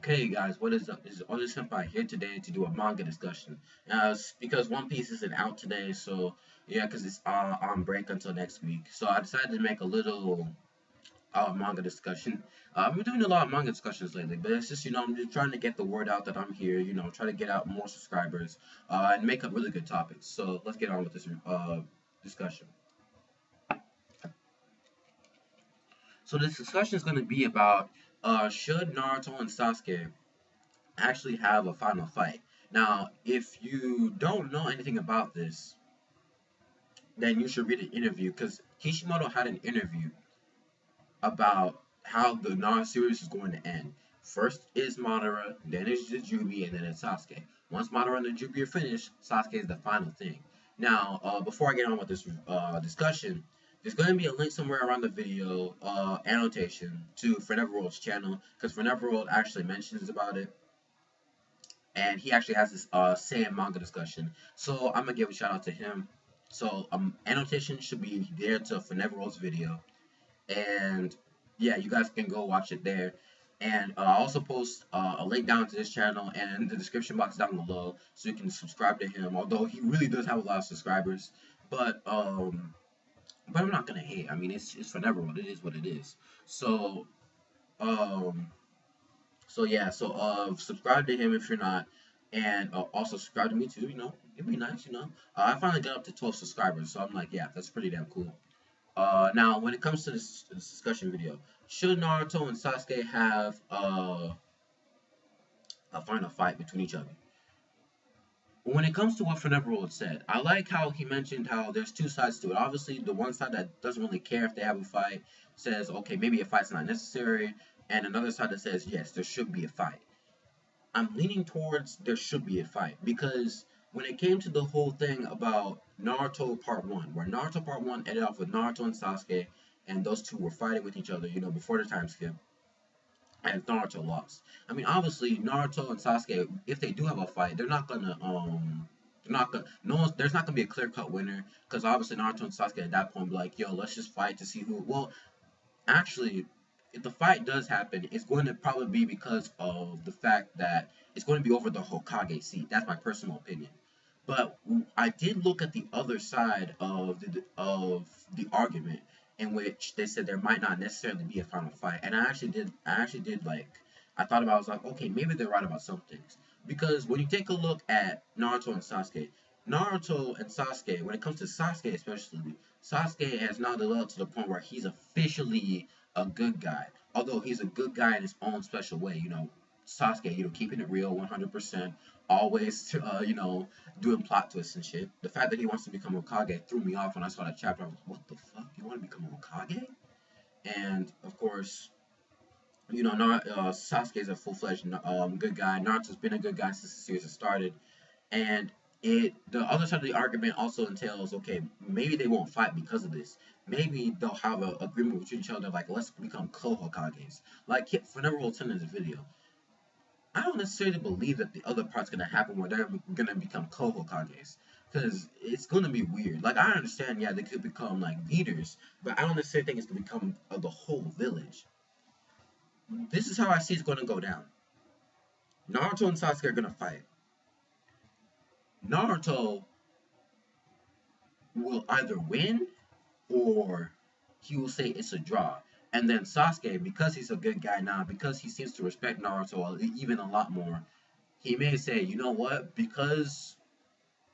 Okay, guys, what is up? This is Oda Senpai here today to do a manga discussion. Because One Piece isn't out today, so yeah, because it's on break until next week. So I decided to make a little manga discussion. I've been doing a lot of manga discussions lately, but it's just, I'm just trying to get the word out that I'm here, try to get out more subscribers and make up really good topics. So let's get on with this discussion. So this discussion is going to be about should Naruto and Sasuke actually have a final fight. Now, if you don't know anything about this, then you should read an interview because Kishimoto had an interview about how the Naruto series is going to end. First is Madara, then is Jubi, and then it's Sasuke. Once Madara and the Jubi are finished, Sasuke is the final thing. Now, before I get on with this discussion, there's going to be a link somewhere around the video annotation to Forneverworld's channel because Forneverworld actually mentions about it, and he actually has this same manga discussion. So I'm gonna give a shout out to him. So annotation should be there to Forneverworld's video, and yeah, you guys can go watch it there. And I'll also post a link down to this channel and the description box down below, so you can subscribe to him. Although he really does have a lot of subscribers, but I'm not gonna hate. I mean, it's Forneverworld. It is what it is. So um, so yeah, so subscribe to him if you're not, and also subscribe to me too. It'd be nice. I finally got up to 12 subscribers, so I'm like, yeah, that's pretty damn cool. Now when it comes to this discussion video, should Naruto and Sasuke have a final fight between each other? When it comes to what Forneverworld said, I like how he mentioned how there's two sides to it. Obviously, the one side that doesn't really care if they have a fight says, okay, maybe a fight's not necessary, and another side that says, yes, there should be a fight. I'm leaning towards there should be a fight because when it came to the whole thing about Naruto Part 1, where Naruto Part 1 ended off with Naruto and Sasuke, and those two were fighting with each other, before the time skip, and Naruto lost. I mean, obviously, Naruto and Sasuke, if they do have a fight, no one's, there's not gonna be a clear cut winner because obviously Naruto and Sasuke at that point be like, yo, let's just fight to see who. Well, actually, if the fight does happen, it's going to probably be because of the fact that it's going to be over the Hokage seat. That's my personal opinion. But I did look at the other side of the argument in which they said there might not necessarily be a final fight, and I actually did like I thought about it, I was like, okay, maybe they're right about some things because when you take a look at Naruto and Sasuke, when it comes to Sasuke especially, Sasuke has now developed to the point where he's officially a good guy. Although he's a good guy in his own special way, Sasuke, keeping it real 100%, always, doing plot twists and shit. The fact that he wants to become Hokage threw me off when I saw that chapter. I was like, what the fuck? You want to become Hokage? And, of course, Sasuke is a full-fledged good guy. Naruto's been a good guy since the series has started. And the other side of the argument also entails, okay, maybe they won't fight because of this. Maybe they'll have an agreement between each other, like let's become co-Hokages. Like Forneverworld said in this video, I don't necessarily believe that the other part's gonna happen where they're gonna become co-Hokages. Because it's gonna be weird. Like I understand, yeah, they could become like leaders, but I don't necessarily think it's gonna become the whole village. This is how I see it's gonna go down. Naruto and Sasuke are gonna fight. Naruto will either win or he will say it's a draw. And then Sasuke, because he's a good guy now, because he seems to respect Naruto even a lot more, he may say, you know what, because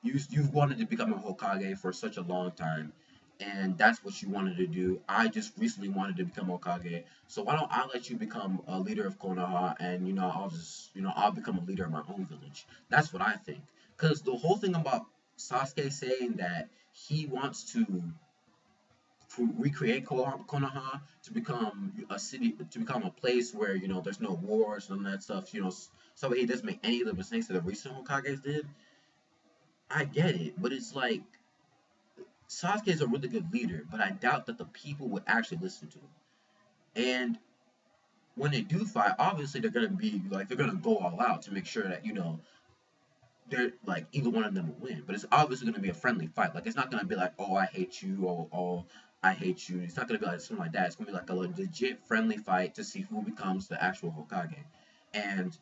you've wanted to become a Hokage for such a long time, and that's what you wanted to do. I just recently wanted to become Hokage, so why don't I let you become a leader of Konoha, and I'll become a leader of my own village. That's what I think. Because the whole thing about Sasuke saying that he wants to recreate Konoha to become a city, to become a place where there's no wars and that stuff. So he doesn't make any of the mistakes that the recent Hokages did. I get it, but it's like Sasuke is a really good leader, but I doubt that the people would actually listen to him. And when they do fight, obviously they're gonna go all out to make sure that they're like either one of them will win. But it's obviously gonna be a friendly fight. Like it's not gonna be like, oh, I hate you, or oh, I hate you. It's not gonna be like something like that. It's gonna be like a legit friendly fight to see who becomes the actual Hokage. And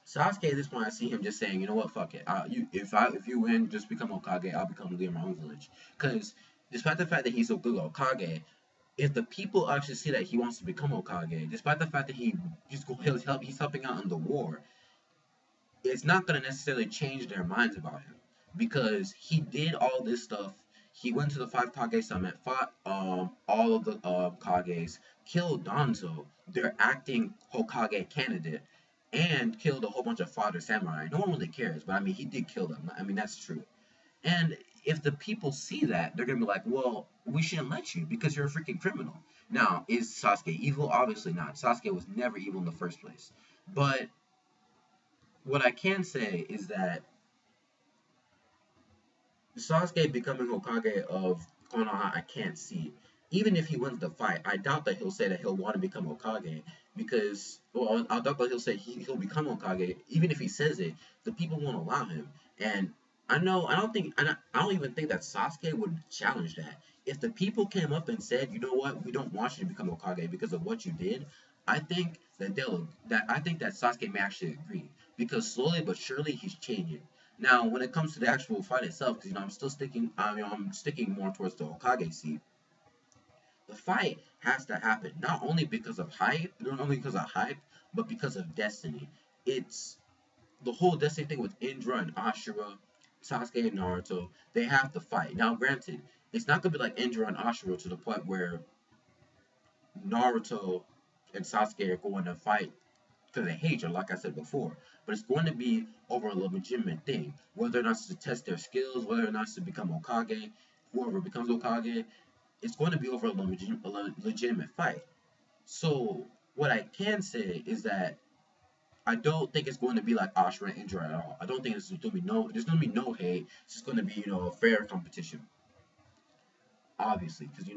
Sasuke, at this point, I see him just saying, you know what, fuck it. If you win, just become Hokage. I'll become leader of my own village. Because despite the fact that he's so good at Hokage, if the people actually see that he wants to become Hokage, despite the fact that he's helping out in the war, it's not going to necessarily change their minds about him because he did all this stuff. He went to the Five Kage Summit, fought all of the Kages, killed Danzo, their acting Hokage candidate, and killed a whole bunch of fodder samurai. No one really cares, but I mean, he did kill them. I mean, that's true. And if the people see that, they're gonna be like, well, we shouldn't let you because you're a freaking criminal. Now, is Sasuke evil? Obviously not. Sasuke was never evil in the first place. But what I can say is that Sasuke becoming Hokage of Konoha, I can't see. Even if he wins the fight, I doubt that he'll say that he'll want to become Hokage because, well, I doubt that he'll say he'll become Hokage. Even if he says it, the people won't allow him. And I don't even think that Sasuke would challenge that. If the people came up and said, you know what, we don't want you to become Hokage because of what you did, I think that Sasuke may actually agree because slowly but surely he's changing. Now, when it comes to the actual fight itself, because I'm sticking more towards the Hokage seat. The fight has to happen not only because of hype, but because of destiny. It's the whole destiny thing with Indra and Ashura, Sasuke and Naruto. They have to fight. Now, granted, it's not gonna be like Indra and Ashura to the point where Naruto and Sasuke are going to fight because they hate you, like I said before. But it's going to be over a legitimate thing. Whether or not it's to test their skills, whether or not it's to become Hokage, whoever becomes Hokage, it's going to be over a legitimate fight. So, what I can say is that I don't think it's going to be like Ashura and Indra at all. I don't think there's going to be no hate. It's just going to be, a fair competition. Obviously, because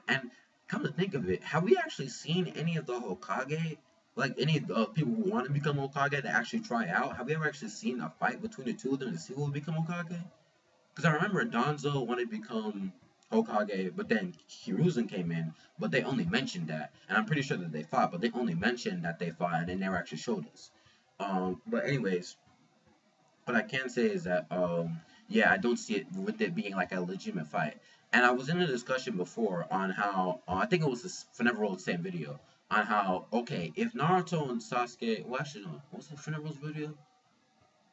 and come to think of it, have we actually seen any of the Hokage, like any of the people who want to become Hokage, that actually try out? Have we ever actually seen a fight between the two of them to see who will become Hokage? Because I remember Danzo wanted to become Hokage, but then Hiruzen came in, but they only mentioned that, and I'm pretty sure that they fought, but they only mentioned that they fought, and they never actually showed us. But anyways, what I can say is that yeah, I don't see it with it being like a legitimate fight. And I was in a discussion before on how I think it was this Forneverworld same video on how okay if Naruto and Sasuke, well actually no, was it Forneverworld's video?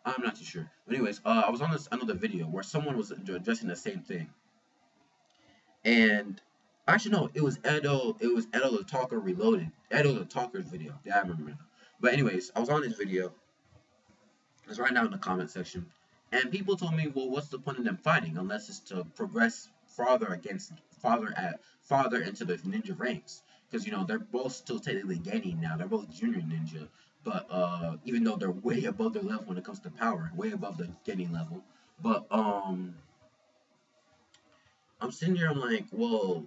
I'm not too sure. But anyways, I was on this another video where someone was addressing the same thing, and actually no, it was Edo the Talker Reloaded, Edo the Talker's video. Yeah, I remember now. But anyways, I was on this video. It's right now in the comment section. And people told me, well, what's the point of them fighting unless it's to progress farther into the ninja ranks? Because they're both still technically gaining now. They're both junior ninja, but even though they're way above their level when it comes to power, way above the getting level. But I'm sitting here, I'm like, well,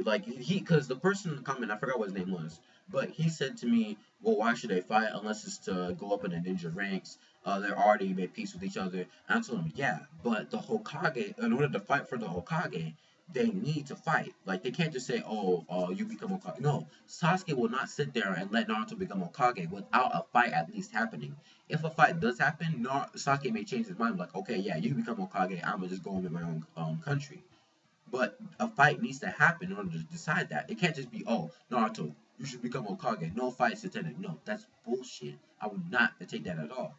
like because the person in the comment, I forgot what his name was, but he said to me, well, why should they fight unless it's to go up in the ninja ranks? They're already made peace with each other. And I told him, yeah, but the Hokage, in order to fight for the Hokage, they need to fight. Like they can't just say, oh, you become Hokage. No, Sasuke will not sit there and let Naruto become Hokage without a fight at least happening. If a fight does happen, Sasuke may change his mind, like, okay, yeah, you become Hokage, I'm gonna just go in my own country. But a fight needs to happen in order to decide that. It can't just be, oh, Naruto, you should become Hokage. No fights attended. No, that's bullshit. I would not take that at all.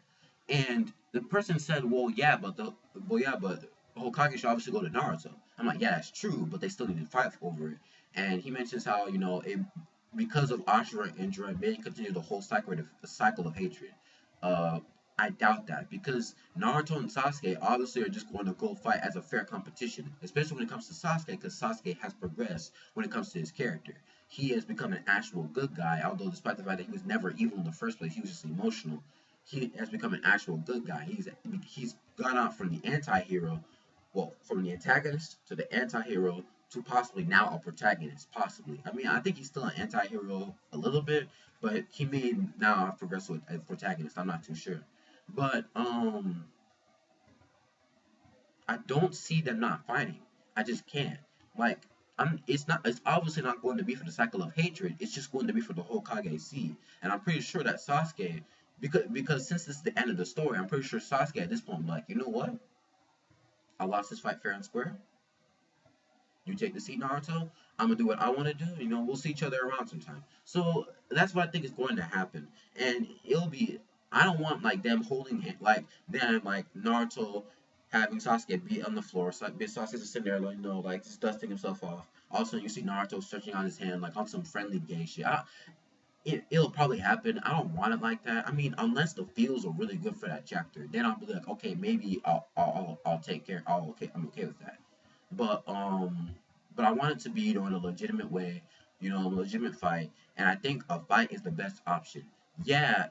And the person said, but Hokage should obviously go to Naruto. I'm like, yeah, that's true, but they still need to fight over it. And he mentions how, because of Ashura and Indra, it may continue the whole cycle of hatred. Uh, I doubt that because Naruto and Sasuke obviously are just going to go fight as a fair competition, especially when it comes to Sasuke, because Sasuke has progressed when it comes to his character. He has become an actual good guy, although despite the fact that he was never evil in the first place, he was just emotional. He has become an actual good guy. He's gone out from the anti-hero, well, from the antagonist to the anti-hero to possibly now a protagonist, possibly. I mean, I think he's still an anti-hero a little bit, but he may now have progressed with a protagonist. I'm not too sure. But I don't see them not fighting. I just can't. Like It's obviously not going to be for the cycle of hatred. It's just going to be for the Hokage seed. And I'm pretty sure that Sasuke, because since this is the end of the story, I'm pretty sure Sasuke at this point will be like, you know what? I lost this fight fair and square. You take the seat, Naruto. I'm gonna do what I want to do. We'll see each other around sometime. So that's what I think is going to happen, and it'll be. I don't want like them holding it, like them, like Naruto having Sasuke be on the floor. So like, Sasuke's just sitting there, like like just dusting himself off. All of a sudden, you see Naruto stretching on his hand, like on some friendly gay shit. It'll probably happen. I don't want it like that. I mean, unless the feels are really good for that chapter, then I'll be like, okay, maybe I'll take care. I'm okay with that. But but I want it to be in a legitimate way, a legitimate fight, and I think a fight is the best option. Yeah,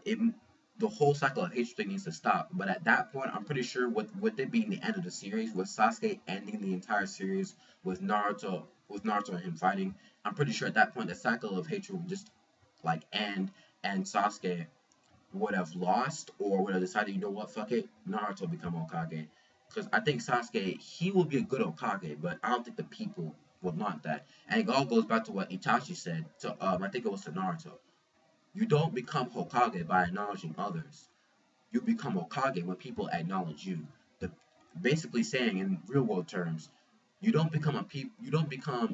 the whole cycle of hatred thing needs to stop, but at that point, I'm pretty sure with it being the end of the series, with Sasuke ending the entire series with Naruto and him fighting, I'm pretty sure at that point the cycle of hatred will just like end, and Sasuke would have lost or would have decided, you know what, fuck it, Naruto become Hokage. Because I think Sasuke, he will be a good Hokage, but I don't think the people would want that. And it all goes back to what Itachi said to, I think it was to Naruto. You don't become Hokage by acknowledging others. You become Hokage when people acknowledge you. The, Basically saying in real world terms, you don't become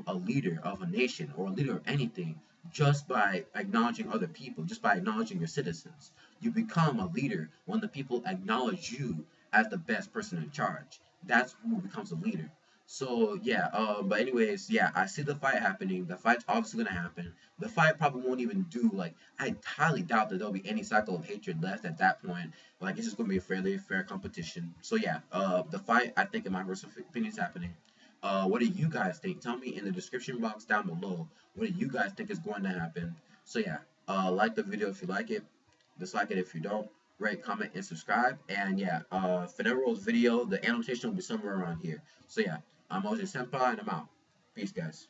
a leader of a nation or a leader of anything just by acknowledging other people, just by acknowledging your citizens. You become a leader when the people acknowledge you as the best person in charge. That's who becomes a leader. So yeah, but anyways, yeah, I see the fight happening. The fight's obviously gonna happen. The fight probably won't even do like I highly doubt that there'll be any cycle of hatred left at that point. Like it's just gonna be a fairly fair competition. So yeah, the fight I think in my personal opinion is happening. What do you guys think? Tell me in the description box down below. What do you guys think is going to happen? So yeah, like the video if you like it, dislike it if you don't. Rate, comment, and subscribe. And yeah, Forneverworld's video, the annotation will be somewhere around here. So yeah, I'm OJ Senpai, and I'm out. Peace, guys.